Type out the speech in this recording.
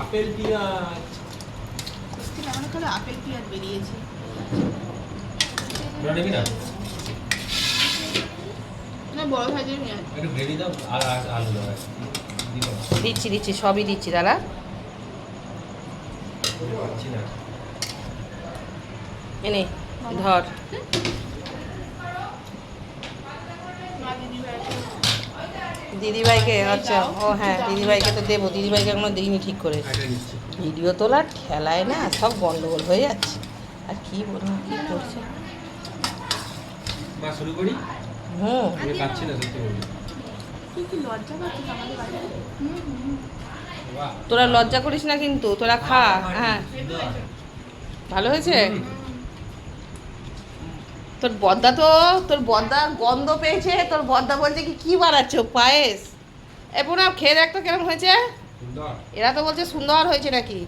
Apple পেঁয়াজ আমার কাছে আপেল পেঁয়াজ বেরিয়েছে। ওটা নিবি না? না বড় সাইজের পেঁয়াজ। একটু গ্রেভি দাও আর আলু দাও দিবো না। দিচ্ছি সবই দিচ্ছি দাদা। পাচ্ছি না। এনে ধর। দিদিভাইকে আচ্ছা ও হ্যাঁ দিদিভাইকে তো দেবো, দিদিভাইকে এখনো দিইনি ঠিক করে। ভিডিও তোলার খেলায় না সব গন্ডগোল হয়ে যাচ্ছে। আর কি বলবো কি করছে। মা শুরু করি? আমি পাচ্ছি না সত্যি বলি। তুই কি লজ্জা পাচ্ছিস আমাদের বাড়িতে? বাহ তোরা লজ্জা করিস না কিন্তু, তোরা খা। হ্যাঁ ভালো হয়েছে। তোর বদ্দা গন্ধ পেয়েছে, তোর বদ্দা বলছে কি বানাচ্ছ পায়েস। এ পুরো খেয়ে দেখ তো কেরম হয়েছে। সুন্দর। এরা তো বলছে সুন্দর হয়েছে নাকি।